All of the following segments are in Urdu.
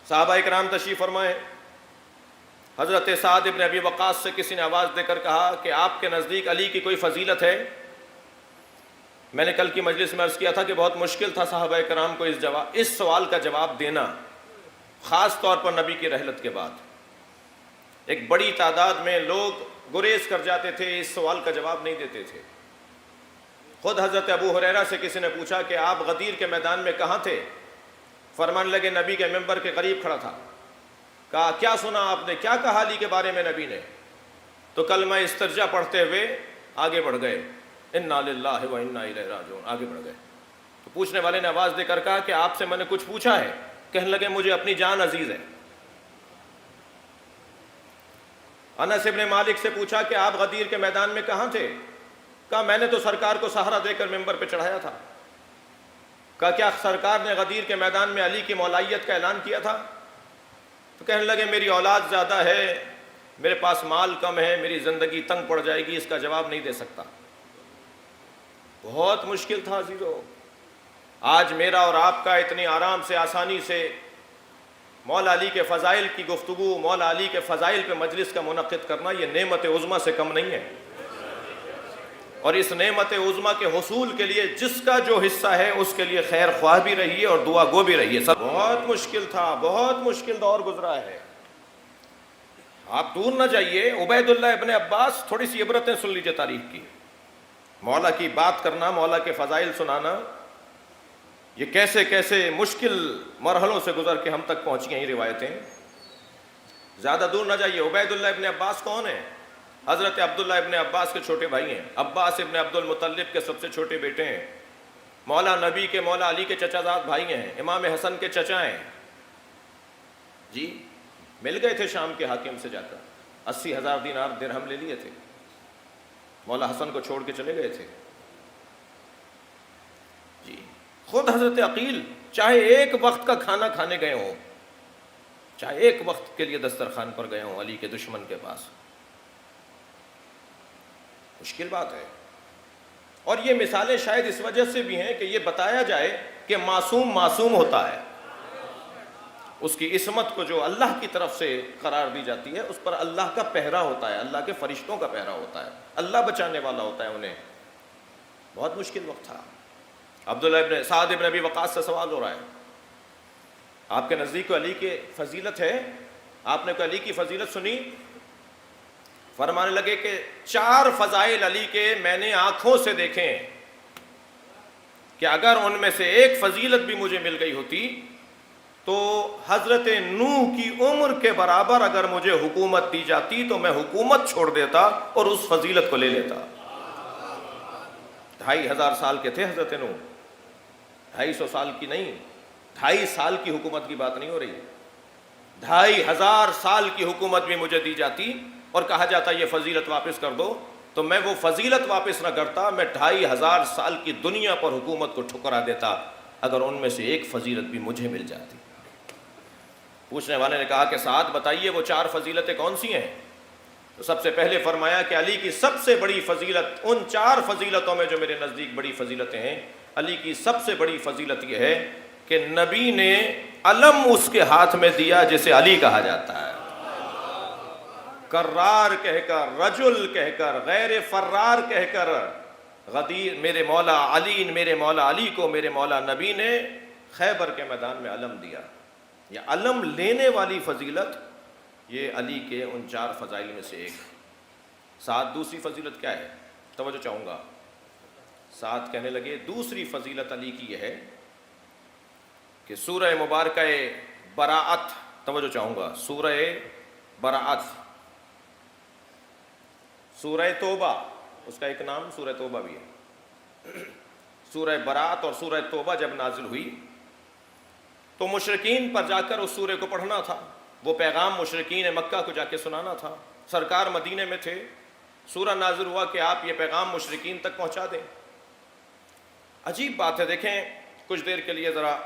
صحابہ اکرام تشریف فرمائے. حضرت سعد ابن ابی وقاص سے کسی نے آواز دے کر کہا کہ آپ کے نزدیک علی کی کوئی فضیلت ہے؟ میں نے کل کی مجلس میں عرض کیا تھا کہ بہت مشکل تھا صحابہ کرام کو اس سوال کا جواب دینا، خاص طور پر نبی کی رحلت کے بعد. ایک بڑی تعداد میں لوگ گریز کر جاتے تھے، اس سوال کا جواب نہیں دیتے تھے. خود حضرت ابو ہریرہ سے کسی نے پوچھا کہ آپ غدیر کے میدان میں کہاں تھے؟ فرمانے لگے نبی کے ممبر کے قریب کھڑا تھا. کہا کیا سنا آپ نے، کیا کہا علی کے بارے میں نبی نے؟ تو کلمہ استرجا پڑھتے ہوئے آگے بڑھ گئے، انا للہ و انا الیہ راجعون، آگے بڑھ گئے. تو پوچھنے والے نے آواز دے کر کہا کہ آپ سے میں نے کچھ پوچھا ہے؟ کہنے لگے مجھے اپنی جان عزیز ہے. انس ابن مالک سے پوچھا کہ آپ غدیر کے میدان میں کہاں تھے؟ کہا میں نے تو سرکار کو سہارا دے کر ممبر پہ چڑھایا تھا. کہا کیا سرکار نے غدیر کے میدان میں علی کی مولائیت کا اعلان کیا تھا؟ تو کہنے لگے میری اولاد زیادہ ہے، میرے پاس مال کم ہے، میری زندگی تنگ پڑ جائے گی، اس کا جواب نہیں دے سکتا. بہت مشکل تھا عزیزو. آج میرا اور آپ کا اتنی آرام سے آسانی سے مولا علی کے فضائل کی گفتگو، مولا علی کے فضائل پہ مجلس کا منعقد کرنا، یہ نعمت عظمیٰ سے کم نہیں ہے. اور اس نعمت عظمیٰ کے حصول کے لیے جس کا جو حصہ ہے اس کے لیے خیر خواہ بھی رہیے اور دعا گو بھی رہیے. سب بہت مشکل تھا، بہت مشکل دور گزرا ہے. آپ دور نہ جائیے، عبید اللہ ابن عباس، تھوڑی سی عبرتیں سن لیجیے تاریخ کی. مولا کی بات کرنا، مولا کے فضائل سنانا، یہ کیسے کیسے مشکل مرحلوں سے گزر کے ہم تک پہنچی ہیں یہ روایتیں. زیادہ دور نہ جائیے. عبید اللہ ابن عباس کون ہیں؟ حضرت عبداللہ ابن عباس کے چھوٹے بھائی ہیں. عباس ابن عبد المطلب کے سب سے چھوٹے بیٹے ہیں. مولا نبی کے، مولا علی کے چچا زاد بھائی ہیں. امام حسن کے چچا ہیں. جی مل گئے تھے شام کے حاکم سے جا کر، 80,000 دینار درہم لے لیے تھے. مولا حسن کو چھوڑ کے چلے گئے تھے. جی خود حضرت عقیل چاہے ایک وقت کا کھانا کھانے گئے ہوں، چاہے ایک وقت کے لیے دسترخوان پر گئے ہوں علی کے دشمن کے پاس. مشکل بات ہے. اور یہ مثالیں شاید اس وجہ سے بھی ہیں کہ یہ بتایا جائے کہ معصوم معصوم ہوتا ہے. اس کی عصمت کو جو اللہ کی طرف سے قرار دی جاتی ہے اس پر اللہ کا پہرا ہوتا ہے، اللہ کے فرشتوں کا پہرا ہوتا ہے، اللہ بچانے والا ہوتا ہے انہیں. بہت مشکل وقت تھا. عبداللہ ابن سعد ابن ابی وقاص سے سوال ہو رہا ہے، آپ کے نزدیک علی کی فضیلت ہے؟ آپ نے کوئی علی کی فضیلت سنی؟ فرمانے لگے کہ 4 فضائل علی کے میں نے آنکھوں سے دیکھے ہیں کہ اگر ان میں سے ایک فضیلت بھی مجھے مل گئی ہوتی تو حضرت نوح کی عمر کے برابر اگر مجھے حکومت دی جاتی تو میں حکومت چھوڑ دیتا اور اس فضیلت کو لے لیتا. 2,500 سال کے تھے حضرت نوح، 250 سال کی نہیں، 2.5 سال کی حکومت کی بات نہیں ہو رہی. 2,500 سال کی حکومت بھی مجھے دی جاتی اور کہا جاتا یہ فضیلت واپس کر دو تو میں وہ فضیلت واپس نہ کرتا، میں 2,500 سال کی دنیا پر حکومت کو ٹھکرا دیتا اگر ان میں سے ایک فضیلت بھی مجھے مل جاتی. پوچھنے والے نے کہا کہ سعد بتائیے وہ 4 فضیلتیں کون سی ہیں؟ تو سب سے پہلے فرمایا کہ علی کی سب سے بڑی فضیلت، ان 4 فضیلتوں میں جو میرے نزدیک بڑی فضیلتیں ہیں، علی کی سب سے بڑی فضیلت یہ ہے کہ نبی نے علم اس کے ہاتھ میں دیا جسے علی کہا جاتا ہے. کرار کہہ کر، رجل کہہ کر، غیر فرار کہہ کر، غدیر میرے مولا علی کو میرے مولا نبی نے خیبر کے میدان میں علم دیا. یہ علم لینے والی فضیلت یہ علی کے ان 4 فضائل میں سے ایک. ساتھ دوسری فضیلت کیا ہے؟ توجہ چاہوں گا. ساتھ کہنے لگے دوسری فضیلت علی کی یہ ہے کہ سورہ مبارکہ براءت، توجہ چاہوں گا، سورہ براءت، سورہ توبہ، اس کا ایک نام سورہ توبہ بھی ہے. سورہ براءت اور سورہ توبہ جب نازل ہوئی تو مشرکین پر جا کر اس سورہ کو پڑھنا تھا. وہ پیغام مشرکین مکہ کو جا کے سنانا تھا. سرکار مدینے میں تھے. سورہ نازل ہوا کہ آپ یہ پیغام مشرکین تک پہنچا دیں. عجیب بات ہے. دیکھیں کچھ دیر کے لیے ذرا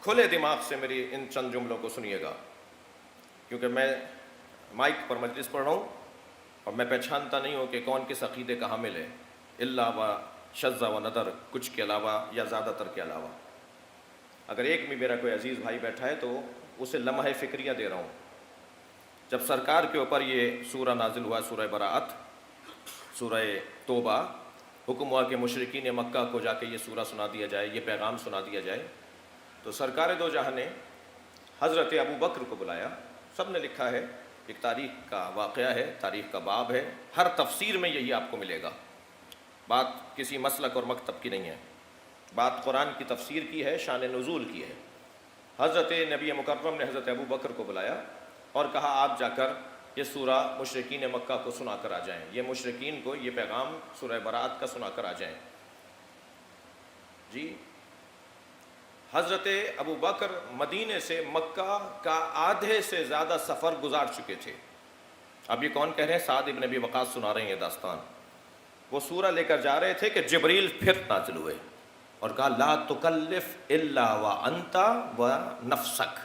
کھلے دماغ سے میری ان چند جملوں کو سنیے گا، کیونکہ میں مائک پر مجلس پڑھ رہا ہوں اور میں پہچانتا نہیں ہوں کہ کون کس عقیدے کا حامل ہے، الا و شذ و ندر، کچھ کے علاوہ یا زیادہ تر کے علاوہ. اگر ایک بھی میرا کوئی عزیز بھائی بیٹھا ہے تو اسے لمحہ فکریہ دے رہا ہوں. جب سرکار کے اوپر یہ سورہ نازل ہوا، سورہ براءت، سورہ توبہ، حکم ہوا کہ مشرکین مکہ کو جا کے یہ سورہ سنا دیا جائے، یہ پیغام سنا دیا جائے، تو سرکار دو جہاں نے حضرت ابو بکر کو بلایا. سب نے لکھا ہے، ایک تاریخ کا واقعہ ہے، تاریخ کا باب ہے، ہر تفسیر میں یہی آپ کو ملے گا. بات کسی مسلک اور مکتب کی نہیں ہے، بات قرآن کی تفسیر کی ہے، شان نزول کی ہے. حضرت نبی مکرم نے حضرت ابو بکر کو بلایا اور کہا آپ جا کر یہ سورہ مشرکین مکہ کو سنا کر آ جائیں، یہ مشرکین کو یہ پیغام سورہ براءت کا سنا کر آ جائیں. جی حضرت ابو بکر مدینے سے مکہ کا آدھے سے زیادہ سفر گزار چکے تھے. اب یہ کون کہہ رہے ہیں؟ سعد ابن ابی وقاص سنا رہے ہیں یہ داستان. وہ سورہ لے کر جا رہے تھے کہ جبریل پھر نازل ہوئے اور کہا لا تکلف الا وانت ونفسک،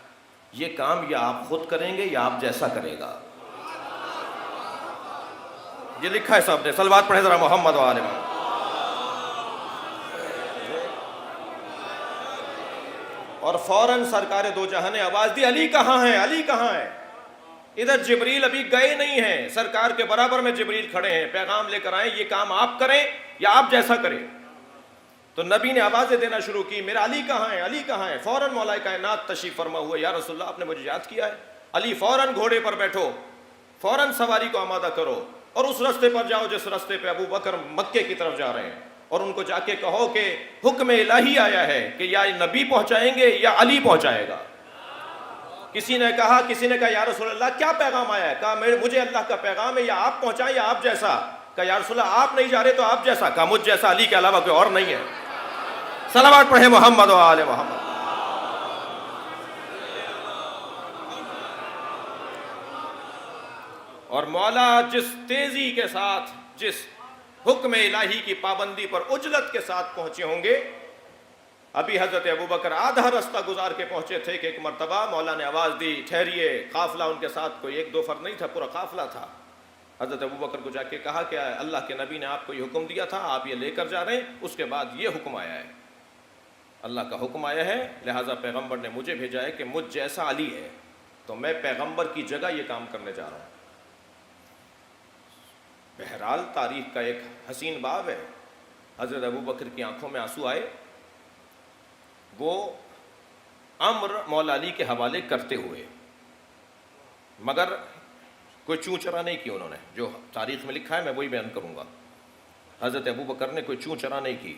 یہ کام یا آپ خود کریں گے یا آپ جیسا کرے گا. یہ لکھا ہے صاحب نے، صلوات پڑھیں ذرا محمد و آل محمد. اور فوراً سرکار دو جہاں نے آواز دی علی کہاں ہے، علی کہاں ہے. ادھر جبریل ابھی گئے نہیں ہیں، سرکار کے برابر میں جبریل کھڑے ہیں، پیغام لے کر آئیں، یہ کام آپ کریں یا آپ جیسا کریں. تو نبی نے آوازیں دینا شروع کی میرا علی کہاں ہے، علی کہاں ہے. فوراً مولا کائنات تشریف فرما ہوئے، یا رسول اللہ آپ نے مجھے یاد کیا ہے. علی فوراً گھوڑے پر بیٹھو، فوراً سواری کو آمادہ کرو اور اس راستے پر جاؤ جس راستے پہ ابو بکر مکے کی طرف جا رہے ہیں، اور ان کو جا کے کہو کہ حکم الہی آیا ہے کہ یا نبی پہنچائیں گے یا علی پہنچائے گا. کسی نے کہا یا رسول اللہ کیا پیغام آیا ہے؟ کہا مجھے اللہ کا پیغام ہے یا آپ پہنچائیں یا آپ جیسا. کہا یا رسول اللہ آپ نہیں جا رہے تو آپ جیسا. کہا مجھ جیسا علی کے علاوہ کوئی اور نہیں ہے. صلوات پڑھے محمد و آل محمد. اور مولا جس تیزی کے ساتھ، جس حکم الہی کی پابندی پر عجلت کے ساتھ پہنچے ہوں گے. ابھی حضرت ابو بکر آدھا راستہ گزار کے پہنچے تھے کہ ایک مرتبہ مولا نے آواز دی ٹھہریے. قافلہ ان کے ساتھ کوئی ایک دو فرد نہیں تھا، پورا قافلہ تھا. حضرت ابو بکر کو جا کے کہا کہ اللہ کے نبی نے آپ کو یہ حکم دیا تھا، آپ یہ لے کر جا رہے ہیں. اس کے بعد یہ حکم آیا ہے، اللہ کا حکم آیا ہے، لہٰذا پیغمبر نے مجھے بھیجا ہے کہ مجھ جیسا علی ہے تو میں پیغمبر کی جگہ یہ کام کرنے جا رہا ہوں. بہرحال تاریخ کا ایک حسین باب ہے. حضرت ابو بکر کی آنکھوں میں آنسو آئے. وہ امر مولا علی کے حوالے کرتے ہوئے، مگر کوئی چوں چرا نہیں کی انہوں نے. جو تاریخ میں لکھا ہے میں وہی بیان کروں گا. حضرت ابو بکر نے کوئی چوں چرا نہیں کی،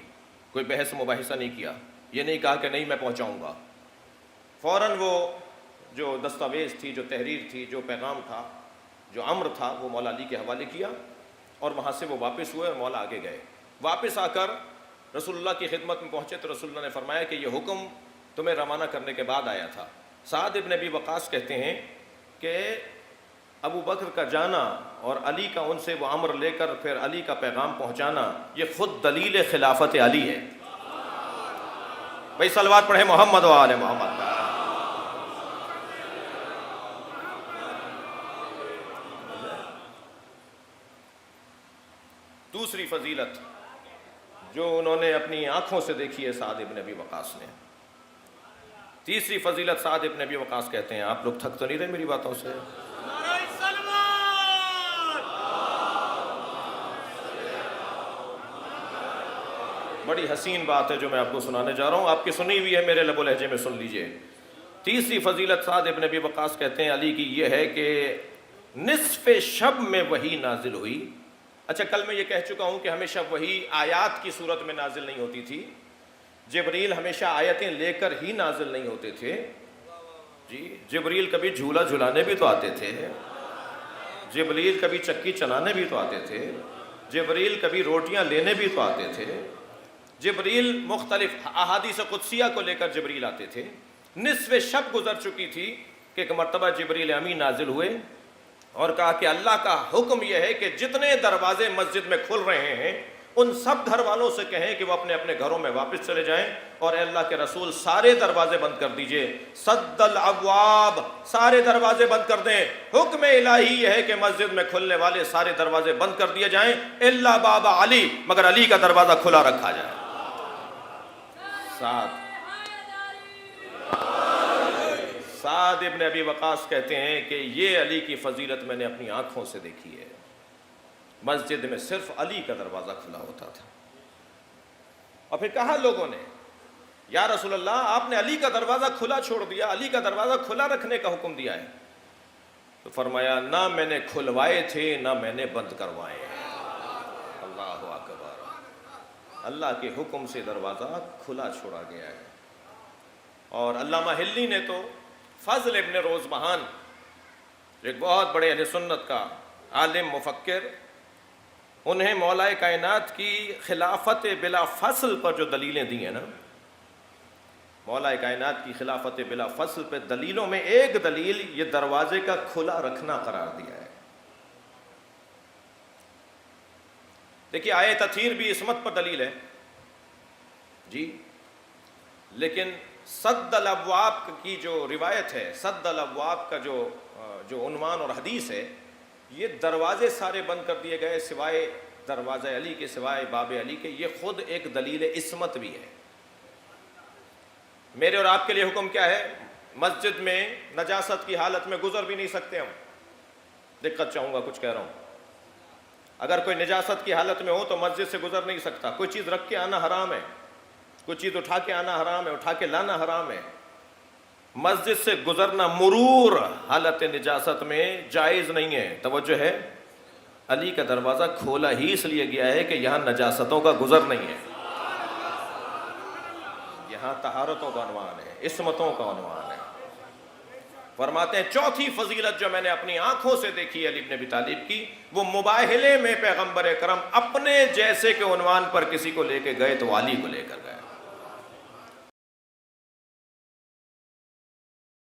کوئی بحث مباحثہ نہیں کیا. یہ نہیں کہا کہ نہیں میں پہنچاؤں گا. فوراً وہ جو دستاویز تھی، جو تحریر تھی، جو پیغام تھا، جو امر تھا، وہ مولا علی کے حوالے کیا اور وہاں سے وہ واپس ہوئے اور مولا آگے گئے. واپس آ کر رسول اللہ کی خدمت میں پہنچے تو رسول اللہ نے فرمایا کہ یہ حکم تمہیں روانہ کرنے کے بعد آیا تھا. سعد ابن ابی وقاص کہتے ہیں کہ ابو بکر کا جانا اور علی کا ان سے وہ امر لے کر پھر علی کا پیغام پہنچانا یہ خود دلیل خلافت علی ہے. بھائی صلوات پڑھے محمد و آل محمد. دوسری فضیلت جو انہوں نے اپنی آنکھوں سے دیکھی ہے سعد ابن ابی وقاص نے. تیسری فضیلت سعد ابن ابی وقاص کہتے ہیں، آپ لوگ تھک تو نہیں رہے میری باتوں سے؟ بڑی حسین بات ہے جو میں آپ کو سنانے جا رہا ہوں، آپ کی سنی ہوئی ہے، میرے لب و لہجے میں سن لیجئے. تیسری فضیلت سعد ابن ابی وقاص کہتے ہیں علی کی یہ ہے کہ نصف شب میں وحی نازل ہوئی. اچھا کل میں یہ کہہ چکا ہوں کہ ہمیشہ وحی آیات کی صورت میں نازل نہیں ہوتی تھی. جبریل ہمیشہ آیتیں لے کر ہی نازل نہیں ہوتے تھے. جی جبریل کبھی جھولا جھلانے بھی تو آتے تھے، جبریل کبھی چکی چلانے بھی تو آتے تھے، جبریل کبھی روٹیاں لینے بھی تو آتے تھے. جبریل مختلف احادیث قدسیہ کو لے کر جبریل آتے تھے. نصف شب گزر چکی تھی کہ ایک مرتبہ جبریل امین نازل ہوئے اور کہا کہ اللہ کا حکم یہ ہے کہ جتنے دروازے مسجد میں کھل رہے ہیں ان سب گھر والوں سے کہیں کہ وہ اپنے اپنے گھروں میں واپس چلے جائیں، اور اے اللہ کے رسول سارے دروازے بند کر دیجئے. سد الابواب، سارے دروازے بند کر دیں. حکم الہی یہ ہے کہ مسجد میں کھلنے والے سارے دروازے بند کر دیے جائیں الا باب علی، مگر علی کا دروازہ کھلا رکھا جائے. سعد ابن ابی وقاص کہتے ہیں کہ یہ علی کی فضیلت میں نے اپنی آنکھوں سے دیکھی ہے. مسجد میں صرف علی کا دروازہ کھلا ہوتا تھا. اور پھر کہا لوگوں نے یا رسول اللہ آپ نے علی کا دروازہ کھلا چھوڑ دیا, علی کا دروازہ کھلا رکھنے کا حکم دیا ہے. تو فرمایا نہ میں نے کھلوائے تھے نہ میں نے بند کروائے. اللہ اکبر, اللہ کے حکم سے دروازہ کھلا چھوڑا گیا ہے. اور علامہ ہلی نے تو فضل ابن روزبہان ایک بہت بڑے اہل سنت کا عالم مفکر, انہیں مولا کائنات کی خلافت بلا فصل پر جو دلیلیں دی ہیں نا, مولا کائنات کی خلافت بلا فصل پہ دلیلوں میں ایک دلیل یہ دروازے کا کھلا رکھنا قرار دیا ہے. دیکھیے آیت تطہیر بھی عصمت پر دلیل ہے جی, لیکن سد الابواب کی جو روایت ہے, سد الابواب کا جو عنوان اور حدیث ہے, یہ دروازے سارے بند کر دیے گئے سوائے دروازہ علی کے, سوائے باب علی کے, یہ خود ایک دلیل عصمت بھی ہے. میرے اور آپ کے لیے حکم کیا ہے؟ مسجد میں نجاست کی حالت میں گزر بھی نہیں سکتے ہم. دقت چاہوں گا کچھ کہہ رہا ہوں. اگر کوئی نجاست کی حالت میں ہو تو مسجد سے گزر نہیں سکتا. کوئی چیز رکھ کے آنا حرام ہے, کوئی چیز اٹھا کے آنا حرام ہے, اٹھا کے لانا حرام ہے. مسجد سے گزرنا مرور حالت نجاست میں جائز نہیں ہے. توجہ ہے, علی کا دروازہ کھولا ہی اس لیے گیا ہے کہ یہاں نجاستوں کا گزر نہیں ہے, یہاں طہارتوں کا عنوان ہے, عصمتوں کا عنوان ہے. فرماتے ہیں چوتھی فضیلت جو میں نے اپنی آنکھوں سے دیکھی علی بن ابی طالب کی, وہ مباہلے میں پیغمبر اکرم اپنے جیسے کے عنوان پر کسی کو لے کے گئے تو علی کو لے کر